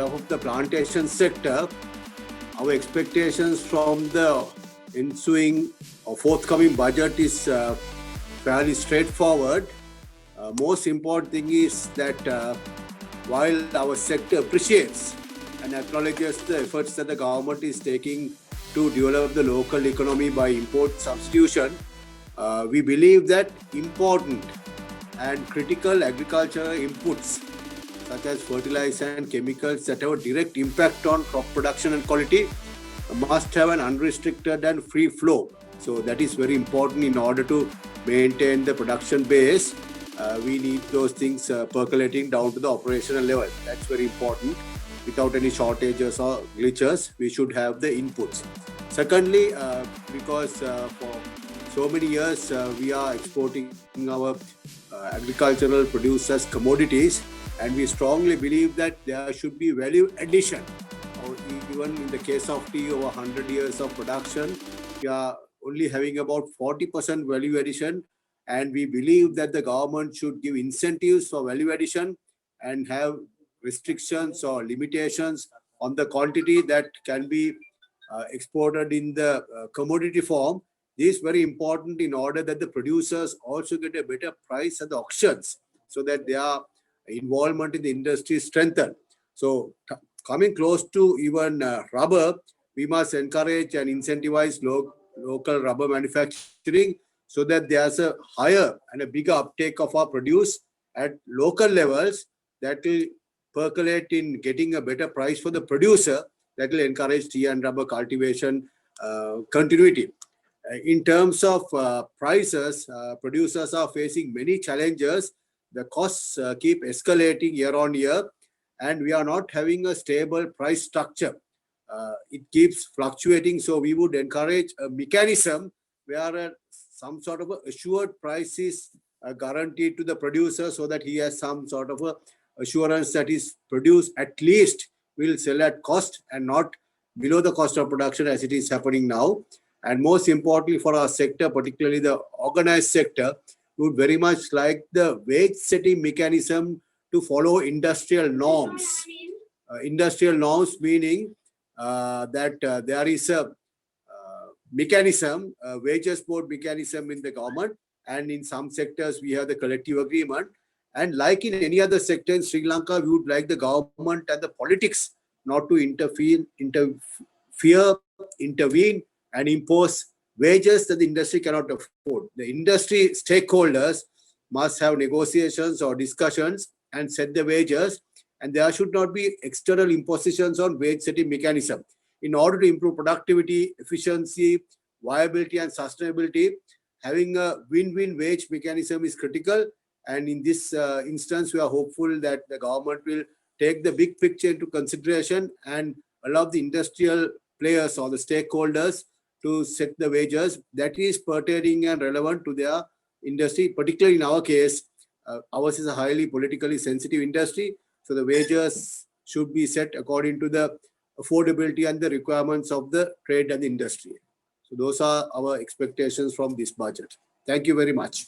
behalf of the plantation sector, our expectations from the ensuing or forthcoming budget is fairly straightforward. Most important thing is that while our sector appreciates and acknowledges the efforts that the government is taking to develop the local economy by import substitution, we believe that important and critical agricultural inputs such as fertilizer and chemicals that have a direct impact on crop production and quality must have an unrestricted and free flow. So that is very important in order to maintain the production base. We need those things percolating down to the operational level. That's very important. Without any shortages or glitches, we should have the inputs. Secondly, because for so many years we are exporting our agricultural produce as commodities, and we strongly believe that there should be value addition. Or even in the case of tea, over 100 years of production, we are only having about 40% value addition, and we believe that the government should give incentives for value addition and have restrictions or limitations on the quantity that can be exported in the commodity form. This is very important in order that the producers also get a better price at the auctions, so that their involvement in the industry is strengthened. So coming close to even rubber, we must encourage and incentivize local rubber manufacturing so that there's a higher and a bigger uptake of our produce at local levels that will percolate in getting a better price for the producer, that will encourage tea and rubber cultivation continuity. In terms of prices, producers are facing many challenges. The costs keep escalating year on year, and we are not having a stable price structure. It keeps fluctuating, so we would encourage a mechanism where some sort of assured price is guaranteed to the producer, so that he has some sort of assurance that his produce at least will sell at cost and not below the cost of production as it is happening now. And most importantly for our sector, particularly the organized sector, we would very much like the wage setting mechanism to follow industrial norms. Industrial norms meaning that there is a mechanism, wages board mechanism in the government, and in some sectors we have the collective agreement. And like in any other sector in Sri Lanka, we would like the government and the politics not to intervene, and impose wages that the industry cannot afford. The industry stakeholders must have negotiations or discussions and set the wages, and there should not be external impositions on wage setting mechanism. In order to improve productivity, efficiency, viability and sustainability, having a win-win wage mechanism is critical. And in this instance, we are hopeful that the government will take the big picture into consideration and allow the industrial players or the stakeholders to set the wages that is pertaining and relevant to their industry. Particularly in our case, ours is a highly politically sensitive industry, so the wages should be set according to the affordability and the requirements of the trade and the industry. So those are our expectations from this budget. Thank you very much.